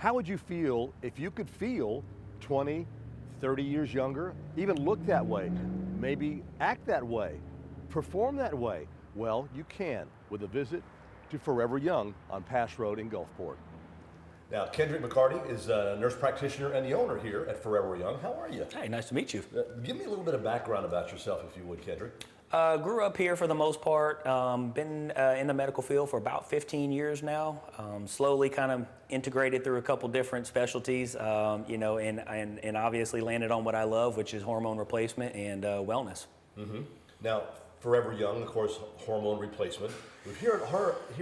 How would you feel if you could feel 20, 30 years younger, even look that way, maybe act that way, perform that way? Well, you can with a visit to Forever Young on Pass Road in Gulfport. Now, Kendrick McCarty is a nurse practitioner and the owner here at Forever Young. How are you? Hey, nice to meet you. Give me a little bit of background about yourself, if you would, Kendrick. Grew up here for the most part. Been in the medical field for about 15 years now. Slowly kind of integrated through a couple different specialties, you know, and obviously landed on what I love, which is hormone replacement and wellness. Mm-hmm. Now, Forever Young, of course, hormone replacement. We hear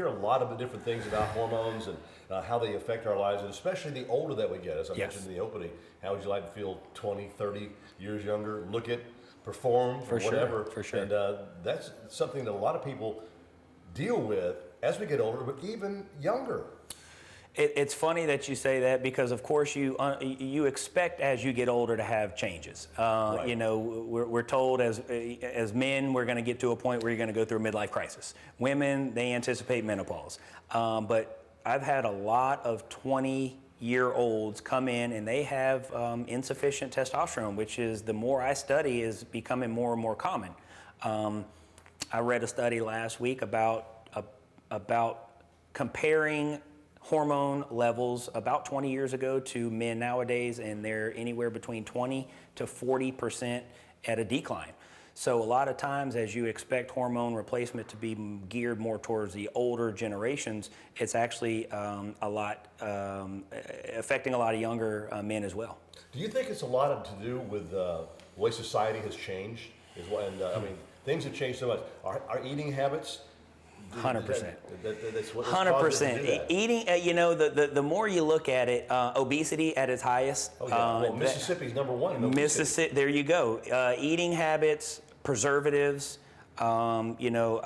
a lot of the different things about hormones and how they affect our lives, and especially the older that we get. As I mentioned in the opening, how would you like to feel 20, 30 years younger? Look at, perform, or whatever. For sure. And that's something that a lot of people deal with as we get older, but even younger. It's funny that you say that because, of course, you expect as you get older to have changes. Right. You know, we're told as men we're going to get to a point where you're going to go through a midlife crisis. Women, they anticipate menopause. But I've had a lot of 20-year-olds come in and they have insufficient testosterone, which is, the more I study, is becoming more and more common. I read a study last week about comparing hormone levels about 20 years ago to men nowadays, and they're anywhere between 20 to 40% at a decline. So a lot of times, as you expect hormone replacement to be geared more towards the older generations, it's actually affecting a lot of younger men as well. Do you think it's a lot to do with the way society has changed? I mean, things have changed so much. Our eating habits. 100%. That's what 100%. Eating, you know, the more you look at it, obesity at its highest. Oh, yeah. Well, Mississippi's number one in obesity. Mississippi, there you go. Eating habits, preservatives, you know,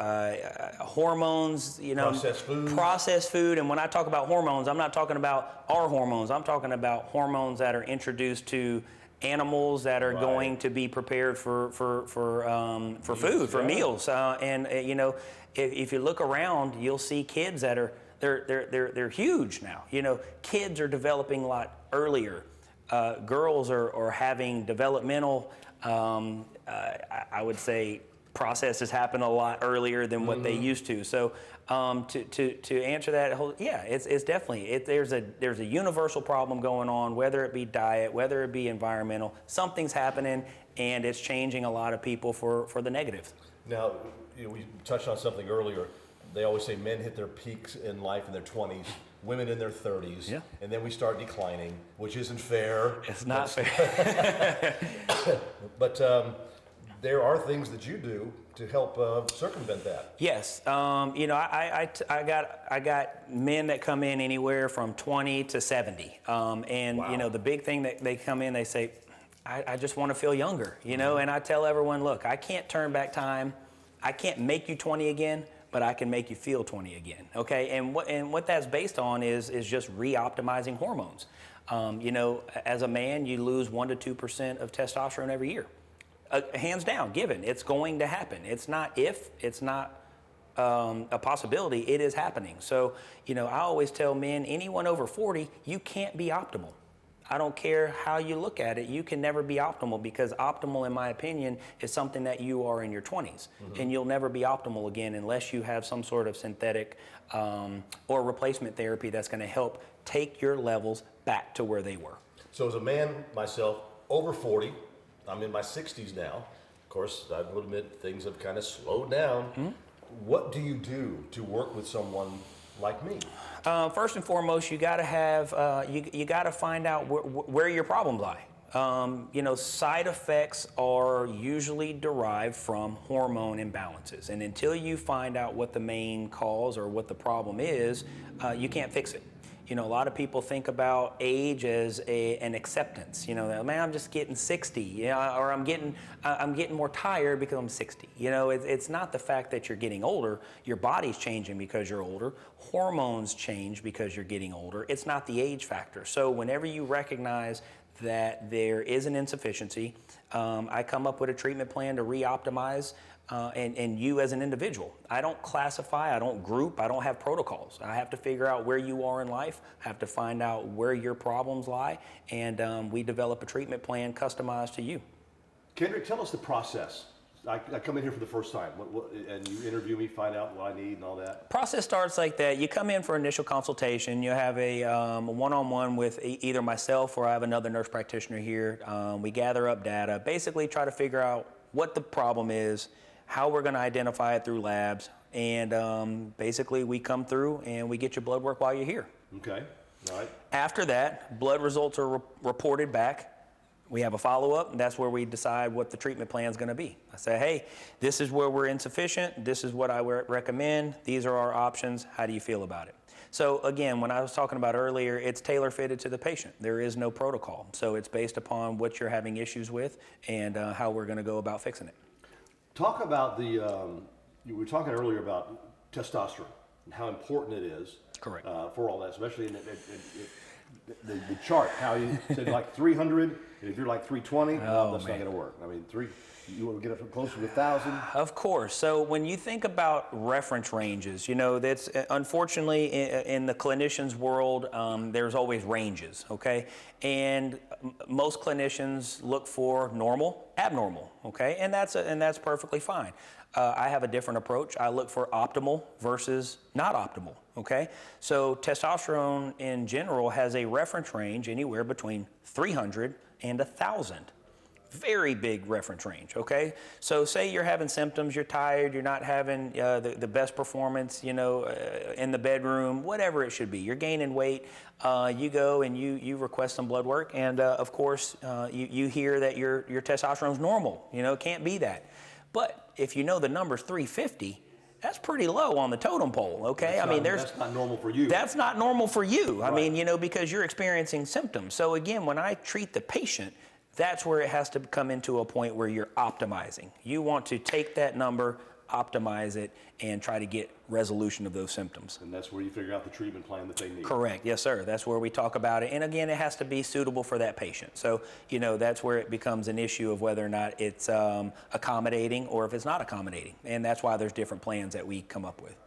hormones, you know. Processed food. And when I talk about hormones, I'm not talking about our hormones. I'm talking about hormones that are introduced to animals that are going to be prepared for food, for meals. You know, if you look around, you'll see kids that are they're huge now. You know, kids are developing a lot earlier. Girls are having developmental, I would say, processes happen a lot earlier than what they used to. So to answer that, yeah, it's definitely, there's a universal problem going on, whether it be diet, whether it be environmental, something's happening, and it's changing a lot of people for the negative. Now, you know, we touched on something earlier. They always say men hit their peaks in life in their 20s, women in their 30s, and then we start declining, which isn't fair. It's not fair. But there are things that you do to help circumvent that. Yes, you know, I got men that come in anywhere from 20 to 70, and you know, the big thing that they come in, they say, I just want to feel younger, you know, and I tell everyone, look, I can't turn back time, I can't make you 20 again, but I can make you feel 20 again, okay? And what that's based on is just re-optimizing hormones. You know, as a man, you lose 1 to 2% of testosterone every year. Hands down, given. It's going to happen. It's not if, it's not a possibility, it is happening. So, you know, I always tell men, anyone over 40, you can't be optimal. I don't care how you look at it, you can never be optimal, because optimal, in my opinion, is something that you are in your 20s. And you'll never be optimal again unless you have some sort of synthetic or replacement therapy that's going to help take your levels back to where they were. So as a man myself, over 40, I'm in my 60s now. Of course, I will admit things have kind of slowed down. What do you do to work with someone like me? First and foremost, you got to have you got to find out where your problems lie. You know, side effects are usually derived from hormone imbalances, and until you find out what the main cause or what the problem is, you can't fix it. You know, a lot of people think about age as an acceptance. You know, man, I'm just getting 60, you know, or I'm getting more tired because I'm 60. You know, it's not the fact that you're getting older. Your body's changing because you're older. Hormones change because you're getting older. It's not the age factor. So whenever you recognize that there is an insufficiency, I come up with a treatment plan to re-optimize and you as an individual. I don't classify, I don't group, I don't have protocols. I have to figure out where you are in life, I have to find out where your problems lie, and we develop a treatment plan customized to you. Kendrick, tell us the process. I come in here for the first time, and you interview me, find out what I need and all that. Process starts like that. You come in for initial consultation. You have a one-on-one with either myself or I have another nurse practitioner here. We gather up data, basically try to figure out what the problem is, how we're going to identify it through labs, and basically we come through and we get your blood work while you're here. Okay, all right. After that, blood results are reported back. We have a follow-up, and that's where we decide what the treatment plan is going to be. I say, hey, this is where we're insufficient. This is what I recommend. These are our options. How do you feel about it? So again, when I was talking about earlier, it's tailor-fitted to the patient. There is no protocol. So it's based upon what you're having issues with and how we're going to go about fixing it. Talk about you were talking earlier about testosterone and how important it is. Correct. For all that, especially in the chart, how you said like 300, and if you're like 320, that's not going to work. I mean, you want to get up closer to 1,000? Of course. So when you think about reference ranges, that's unfortunately in the clinician's world, there's always ranges, okay? And most clinicians look for normal, abnormal, okay? And that's perfectly fine. I have a different approach. I look for optimal versus not optimal, okay? So testosterone in general has a reference range anywhere between 300 and 1,000. Very big reference range, okay? So say you're having symptoms, you're tired, you're not having the best performance, in the bedroom, whatever it should be. You're gaining weight, you go and you request some blood work, and of course, you hear that your testosterone's normal, it can't be that. But if you know the number's 350, that's pretty low on the totem pole, okay? That's not normal for you. That's not normal for you. Right. Because you're experiencing symptoms. So again, when I treat the patient, that's where it has to come into a point where you're optimizing. You want to take that number, optimize it, and try to get resolution of those symptoms. And that's where you figure out the treatment plan that they need. Correct, yes sir. That's where we talk about it. And again, it has to be suitable for that patient. So, that's where it becomes an issue of whether or not it's accommodating or if it's not accommodating. And that's why there's different plans that we come up with.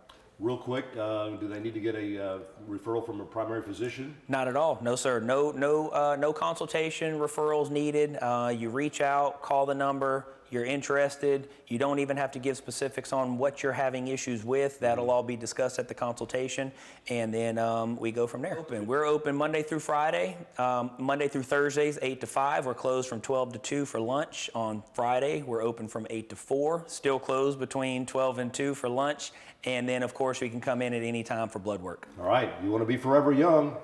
Real quick, do they need to get a referral from a primary physician? Not at all, no sir. No consultation, referrals needed. You reach out, call the number, you're interested. You don't even have to give specifics on what you're having issues with. That'll all be discussed at the consultation, and then we go from there. We're open Monday through Friday, Monday through Thursdays, 8 to 5. We're closed from 12 to 2 for lunch. On Friday, we're open from 8 to 4. Still closed between 12 and 2 for lunch. And then, of course, we can come in at any time for blood work. All right. You want to be forever young?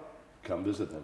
Come visit them.